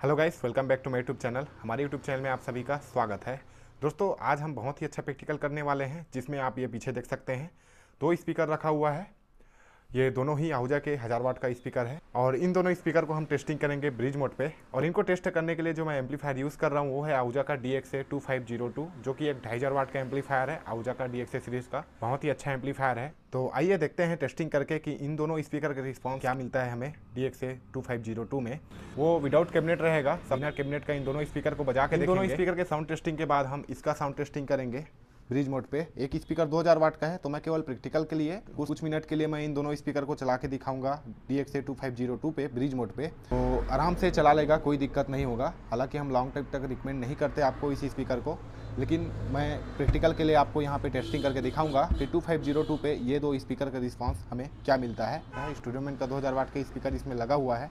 Hello guys, welcome back to my YouTube channel. हमारे YouTube channel में आप सभी का स्वागत है। दोस्तों, आज हम बहुत ही अच्छा प्रैक्टिकल करने वाले हैं, जिसमें आप ये पीछे देख सकते हैं 2 स्पीकर रखा हुआ है। ये दोनों ही आहूजा के 1000 वाट का स्पीकर है और इन दोनों स्पीकर को हम टेस्टिंग करेंगे ब्रिज मोड पे। और इनको टेस्ट करने के लिए जो मैं एम्पलीफायर यूज़ कर रहा हूँ वो है आहूजा का DXA 2502, जो कि एक 2500 वाट का एम्पलीफायर है आहूजा का DXA सीरीज़ का। बहुत ही अच्छा एम्पलीफायर है। तो आइए देखते हैं टेस्टिंग करके कि इन दोनों स्पीकर का रिस्पॉन्स क्या मिलता है हमें DXA 2502 में। वो विदाउट कैबिनेट रहेगा, बिना कैबिनेट का इन दोनों स्पीकर को बजा के देखेंगे। दोनों स्पीकर के साउंड टेस्टिंग के बाद हम इसका साउंड टेस्टिंग करेंगे ब्रिज मोड पे। एक स्पीकर 2000 वाट का है, तो मैं केवल प्रैक्टिकल के लिए कुछ मिनट के लिए मैं इन दोनों स्पीकर को चला के दिखाऊंगा DXA 2502 पे ब्रिज मोड पे। तो आराम से चला लेगा, कोई दिक्कत नहीं होगा। हालांकि हम लॉन्ग टाइम तक रिकमेंड नहीं करते आपको इस स्पीकर को, लेकिन मैं प्रैक्टिकल के लिए आपको यहाँ पे टेस्टिंग करके दिखाऊंगा कि 2502 पे ये 2 स्पीकर का रिस्पॉन्स हमें क्या मिलता है। स्टूडियोमैन का 2000 वाट का स्पीकर इसमें लगा हुआ है,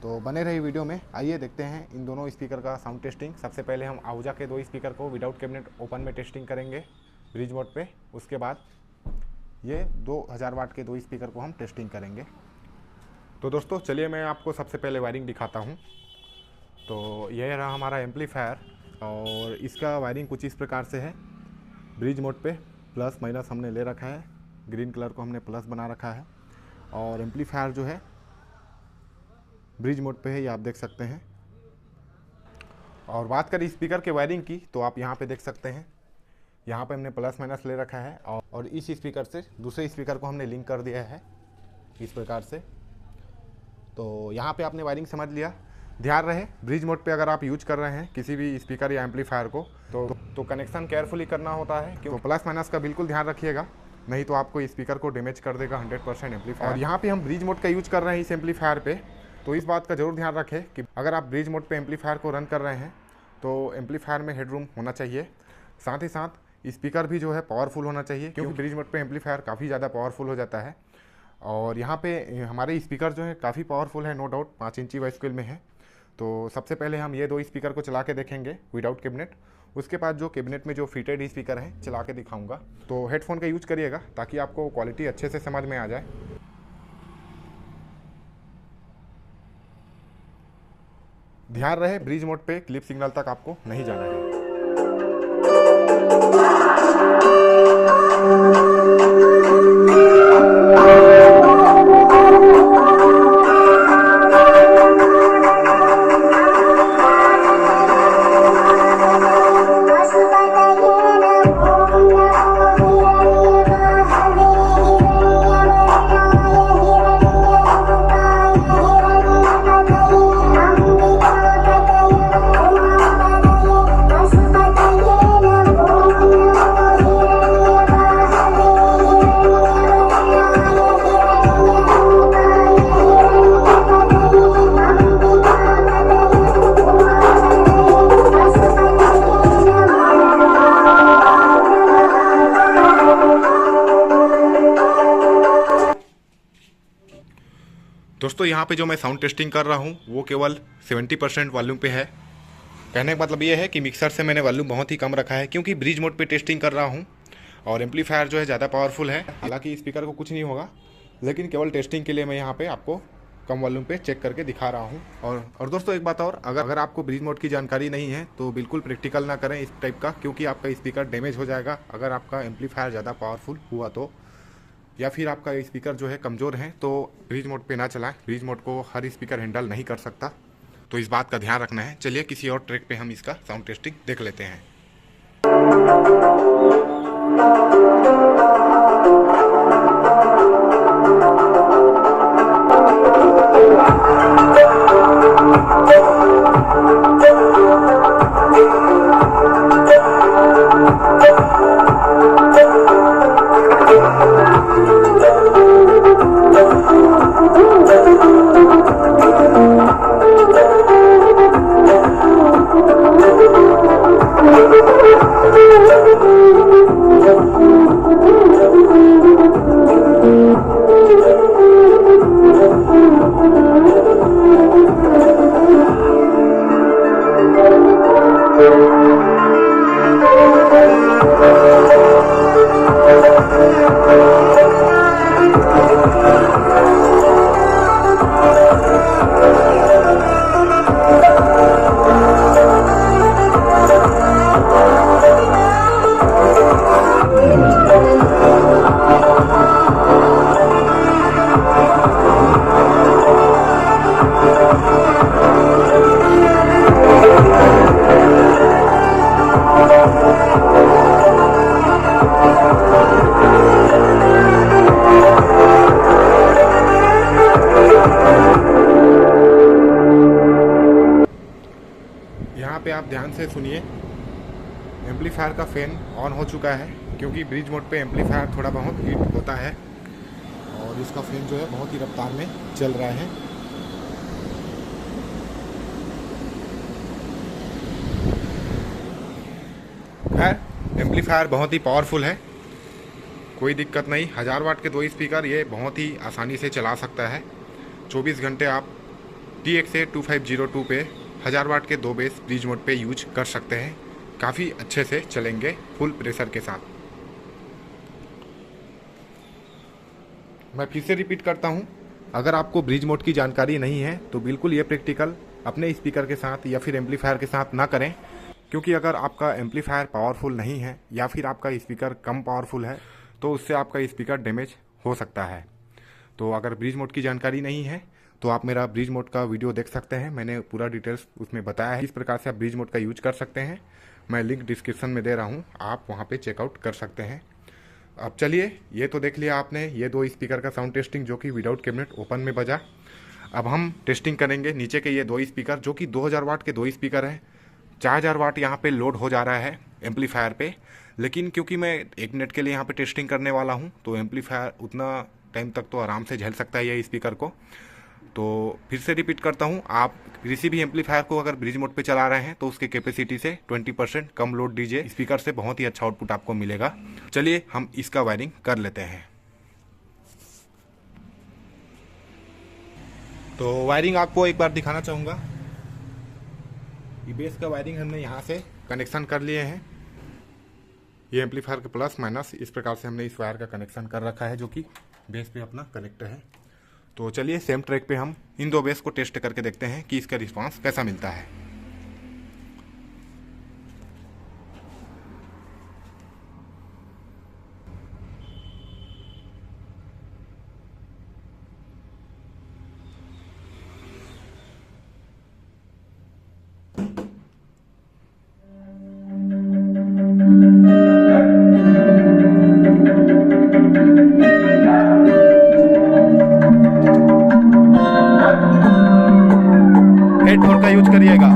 तो बने रही वीडियो में। आइए देखते हैं इन दोनों स्पीकर का साउंड टेस्टिंग। सबसे पहले हम आहूजा के 2 स्पीकर को विदाउट कैबिनेट ओपन में टेस्टिंग करेंगे ब्रिज मोड पे। उसके बाद ये 2000 वाट के 2 स्पीकर को हम टेस्टिंग करेंगे। तो दोस्तों चलिए मैं आपको सबसे पहले वायरिंग दिखाता हूँ। तो यह रहा हमारा एम्पलीफायर और इसका वायरिंग कुछ इस प्रकार से है। ब्रिज मोड पे प्लस माइनस हमने ले रखा है, ग्रीन कलर को हमने प्लस बना रखा है। और एम्पलीफायर जो है ब्रिज मोड पे है, ये आप देख सकते हैं। और बात करें स्पीकर के वायरिंग की, तो आप यहाँ पे देख सकते हैं, यहाँ पे हमने प्लस माइनस ले रखा है और इस स्पीकर से दूसरे स्पीकर को हमने लिंक कर दिया है इस प्रकार से। तो यहाँ पे आपने वायरिंग समझ लिया। ध्यान रहे, ब्रिज मोड पे अगर आप यूज कर रहे हैं किसी भी स्पीकर या एम्पलीफायर को तो कनेक्शन केयरफुली करना होता है, क्योंकि प्लस माइनस का बिल्कुल ध्यान रखिएगा, नहीं तो आपको स्पीकर को डैमेज कर देगा 100% एम्पलीफायर। और यहाँ पे हम ब्रिज मोड का यूज कर रहे हैं इस एम्पलीफायर पे, तो इस बात का जरूर ध्यान रखें कि अगर आप ब्रिज मोड पे एम्पलीफायर को रन कर रहे हैं तो एम्पलीफायर में हेडरूम होना चाहिए। साथ ही साथ स्पीकर भी जो है पावरफुल होना चाहिए, क्योंकि ब्रिज मोड पे एम्पलीफायर काफ़ी ज़्यादा पावरफुल हो जाता है। और यहाँ पे हमारे स्पीकर जो है काफ़ी पावरफुल है, नो डाउट 5 इंची वॉइस स्केल में है। तो सबसे पहले हम ये 2 स्पीकर को चला के देखेंगे विदाउट कैबिनेट। उसके बाद जो कैबिनेट में जो फिटेड स्पीकर हैं चला के दिखाऊँगा। तो हेडफोन का यूज करिएगा ताकि आपको क्वालिटी अच्छे से समझ में आ जाए। ध्यान रहे, ब्रिज मोड पे क्लिप सिग्नल तक आपको नहीं जाना है। दोस्तों, यहाँ पे जो मैं साउंड टेस्टिंग कर रहा हूँ वो केवल 70% वॉल्यूम पे है। कहने का मतलब ये है कि मिक्सर से मैंने वॉल्यूम बहुत ही कम रखा है, क्योंकि ब्रिज मोड पे टेस्टिंग कर रहा हूँ और एम्पलीफायर जो है ज़्यादा पावरफुल है। हालांकि स्पीकर को कुछ नहीं होगा, लेकिन केवल टेस्टिंग के लिए मैं यहाँ पे आपको कम वॉल्यूम पे चेक करके दिखा रहा हूँ। और दोस्तों एक बात और, अगर आपको ब्रिज मोड की जानकारी नहीं है तो बिल्कुल प्रैक्टिकल ना करें इस टाइप का, क्योंकि आपका स्पीकर डैमेज हो जाएगा अगर आपका एम्पलीफायर ज़्यादा पावरफुल हुआ तो, या फिर आपका स्पीकर जो है कमज़ोर है तो ब्रिज मोड पे ना चलाएं। ब्रिज मोड को हर स्पीकर हैंडल नहीं कर सकता, तो इस बात का ध्यान रखना है। चलिए किसी और ट्रैक पे हम इसका साउंड टेस्टिंग देख लेते हैं। पे आप ध्यान से सुनिए, एम्पलीफायर का फैन ऑन हो चुका है, क्योंकि ब्रिज मोड पे एम्पलीफायर थोड़ा बहुत हीट होता है और इसका फैन जो है बहुत ही रफ्तार में चल रहा है। खैर एम्पलीफायर बहुत ही पावरफुल है, कोई दिक्कत नहीं। 1000 वाट के 2 स्पीकर ये बहुत ही आसानी से चला सकता है। 24 घंटे आप TXA 2502 पे 1000 वाट के 2 बेस ब्रिज मोड पे यूज कर सकते हैं, काफ़ी अच्छे से चलेंगे फुल प्रेशर के साथ। मैं फिर से रिपीट करता हूँ, अगर आपको ब्रिज मोड की जानकारी नहीं है तो बिल्कुल ये प्रैक्टिकल अपने स्पीकर के साथ या फिर एम्पलीफायर के साथ ना करें, क्योंकि अगर आपका एम्पलीफायर पावरफुल नहीं है या फिर आपका स्पीकर कम पावरफुल है तो उससे आपका स्पीकर डैमेज हो सकता है। तो अगर ब्रिज मोड की जानकारी नहीं है तो आप मेरा ब्रिज मोड का वीडियो देख सकते हैं, मैंने पूरा डिटेल्स उसमें बताया है किस प्रकार से आप ब्रिज मोड का यूज कर सकते हैं। मैं लिंक डिस्क्रिप्शन में दे रहा हूँ, आप वहाँ पे चेकआउट कर सकते हैं। अब चलिए, ये तो देख लिया आपने ये 2 स्पीकर का साउंड टेस्टिंग जो कि विदाउट कैबिनेट ओपन में बजा। अब हम टेस्टिंग करेंगे नीचे के ये 2 स्पीकर जो कि 2000 वाट के 2 स्पीकर हैं। 4000 वाट यहाँ पे लोड हो जा रहा है एम्पलीफायर पे, लेकिन क्योंकि मैं 1 मिनट के लिए यहाँ पे टेस्टिंग करने वाला हूँ तो एम्पलीफायर उतना टाइम तक तो आराम से झेल सकता है ये स्पीकर को। तो फिर से रिपीट करता हूँ, आप किसी भी एम्पलीफायर को अगर ब्रिज मोड पे चला रहे हैं तो उसके कैपेसिटी से 20% कम लोड दीजिए, स्पीकर से बहुत ही अच्छा आउटपुट आपको मिलेगा। चलिए हम इसका वायरिंग कर लेते हैं। तो वायरिंग आपको एक बार दिखाना चाहूँगा। ये बेस का वायरिंग हमने यहाँ से कनेक्शन कर लिए हैं। ये एम्पलीफायर के प्लस माइनस इस प्रकार से हमने इस वायर का कनेक्शन कर रखा है जो कि बेस पे अपना कनेक्ट है। तो चलिए सेम ट्रैक पे हम इन 2 बेस को टेस्ट करके देखते हैं कि इसका रिस्पांस कैसा मिलता है। हेडफोन का यूज करिएगा।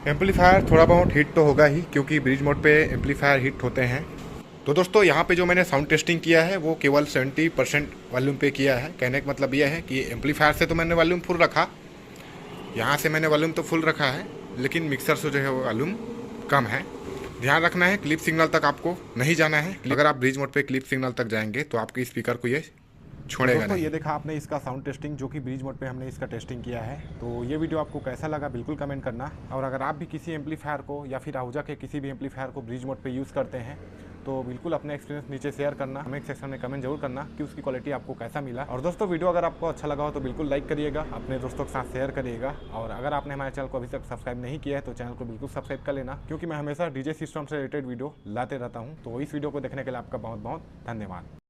एम्पलीफायर थोड़ा बहुत हीट तो होगा ही, क्योंकि ब्रिज मोड पे एम्पलीफायर हीट होते हैं। तो दोस्तों यहाँ पे जो मैंने साउंड टेस्टिंग किया है वो केवल 70% वॉल्यूम पे किया है। कहने का मतलब यह है कि एम्पलीफायर से तो मैंने वॉल्यूम फुल रखा, यहाँ से मैंने वॉल्यूम तो फुल रखा है, लेकिन मिक्सर से जो है वो वॉल्यूम कम है। ध्यान रखना है क्लिप सिग्नल तक आपको नहीं जाना है। अगर आप ब्रिज मोड पे क्लिप सिग्नल तक जाएंगे तो आपके स्पीकर को ये छोड़ेगा दोस्तों नहीं। ये देखा आपने इसका साउंड टेस्टिंग, जो कि ब्रिज मोड पे हमने इसका टेस्टिंग किया है। तो ये वीडियो आपको कैसा लगा बिल्कुल कमेंट करना। और अगर आप भी किसी एम्पलीफायर को या फिर आहूजा के किसी भी एम्पलीफायर को ब्रिज मोड पे यूज़ करते हैं तो बिल्कुल अपने एक्सपीरियंस नीचे शेयर करना, कमेंट सेक्शन में कमेंट जरूर करना कि उसकी क्वालिटी आपको कैसा मिला। और दोस्तों वीडियो अगर आपको अच्छा लगा हो तो बिल्कुल लाइक करिएगा, अपने दोस्तों के साथ शेयर करिएगा। और अगर आपने हमारे चैनल को अभी तक सब्सक्राइब नहीं किया है तो चैनल को बिल्कुल सब्सक्राइब कर लेना, क्योंकि मैं हमेशा डीजे सिस्टम से रिलेटेड वीडियो लाते रहता हूँ। तो इस वीडियो को देखने के लिए आपका बहुत बहुत धन्यवाद।